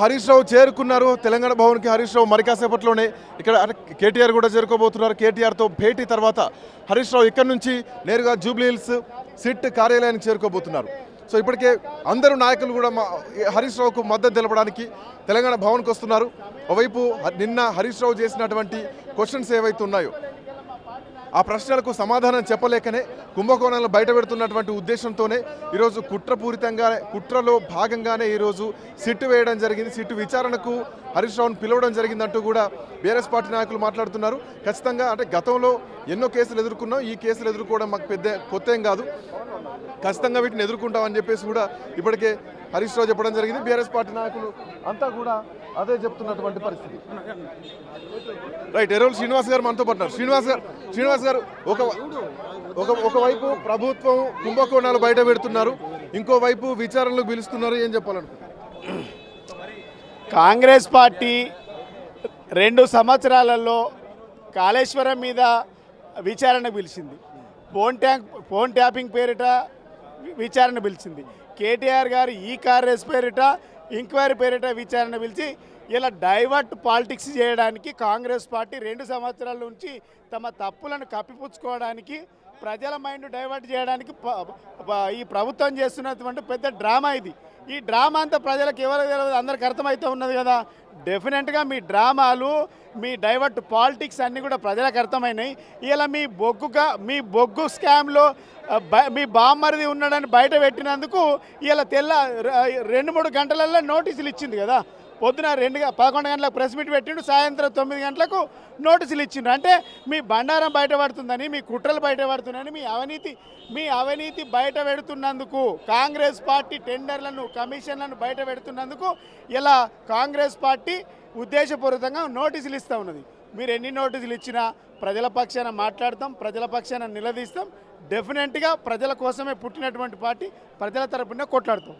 హరీష్ రావు చేరుకున్నారు తెలంగాణ భవన్కి. హరీష్ రావు మరి కాసేపట్లోనే ఇక్కడ కేటీఆర్ కూడా చేరుకోబోతున్నారు. కేటీఆర్తో భేటీ తర్వాత హరీష్ రావు ఇక్కడ నుంచి నేరుగా జూబ్లీహిల్స్ సిట్ కార్యాలయానికి చేరుకోబోతున్నారు. సో ఇప్పటికే అందరూ నాయకులు కూడా హరీష్ రావుకు మద్దతు తెలపడానికి తెలంగాణ భవన్కి వస్తున్నారు. ఒకవైపు నిన్న హరీష్ రావు చేసినటువంటి క్వశ్చన్స్ ఏవైతే ఉన్నాయో ఆ ప్రశ్నలకు సమాధానం చెప్పలేకనే కుంభకోణాలను బయట పెడుతున్నటువంటి ఉద్దేశంతోనే ఈరోజు కుట్రలో భాగంగానే ఈరోజు సిట్టు వేయడం జరిగింది. సిట్టు విచారణకు హరీష్ రావును పిలవడం జరిగిందంటూ కూడా బీఆర్ఎస్ పార్టీ నాయకులు మాట్లాడుతున్నారు. ఖచ్చితంగా అంటే గతంలో ఎన్నో కేసులు ఎదుర్కొన్నాం, ఈ కేసులు ఎదుర్కోవడం మాకు కొత్త ఏం కాదు, ఖచ్చితంగా వీటిని ఎదుర్కొంటామని చెప్పేసి కూడా ఇప్పటికే హరీష్ రావు చెప్పడం జరిగింది. బీఆర్ఎస్ పార్టీ నాయకులు అంతా కూడా అదే చెప్తున్నటువంటి పరిస్థితి. రైట్, ఎర్రవల్లి శ్రీనివాస్ గారు మనతో పడ్డారు. శ్రీనివాస్ గారు ఒకవైపు ప్రభుత్వం కుంభకోణాలు బయట పెడుతున్నారు, ఇంకోవైపు విచారణలు పిలుస్తున్నారు, ఏం చెప్పాలనుకుంటున్నారు? కాంగ్రెస్ పార్టీ 2 సంవత్సరాలలో కాళేశ్వరం మీద విచారణ పిలిచింది, ఫోన్ ట్యాపింగ్ పేరిట విచారణ పిలిచింది, కేటీఆర్ గారు ఈ కాంగ్రెస్ పేరిట ఎంక్వైరీ పేరిట విచారణ పిలిచి ఇలా డైవర్ట్ పాలిటిక్స్ చేయడానికి కాంగ్రెస్ పార్టీ 2 సంవత్సరాల నుంచి తమ తప్పులను కప్పిపుచ్చుకోవడానికి ప్రజల మైండ్ డైవర్ట్ చేయడానికి ఈ ప్రభుత్వం చేస్తున్నటువంటి పెద్ద డ్రామా ఇది. ఈ డ్రామా అంతా ప్రజలకు ఎవరు అందరికి అర్థమవుతూ ఉన్నది కదా. డెఫినెట్గా మీ డ్రామాలు, మీ డైవర్ట్ పాలిటిక్స్ అన్నీ కూడా ప్రజలకు అర్థమైనాయి. ఇలా మీ బొగ్గు స్కామ్లో మీ బామ్మరిది ఉన్నాడని బయట పెట్టినందుకు ఇలా 2-3 గంటలలో నోటీసులు ఇచ్చింది కదా. పొద్దున 11 గంటలకు ప్రెస్ మీట్ పెట్టిండు, సాయంత్రం 9 గంటలకు నోటీసులు ఇచ్చిండు. అంటే మీ బండారం బయటపడుతుందని, మీ కుట్రలు బయటపడుతుందని, మీ అవినీతి బయట పెడుతున్నందుకు, కాంగ్రెస్ పార్టీ టెండర్లను, కమిషన్లను బయట పెడుతున్నందుకు ఇలా కాంగ్రెస్ పార్టీ ఉద్దేశపూర్వకంగా నోటీసులు ఇస్తూ ఉన్నది. మీరు ఎన్ని నోటీసులు ఇచ్చినా ప్రజల పక్షాన మాట్లాడతాం, ప్రజల పక్షాన నిలదీస్తాం. డెఫినెట్గా ప్రజల కోసమే పుట్టినటువంటి పార్టీ, ప్రజల తరపున కొట్లాడతాం.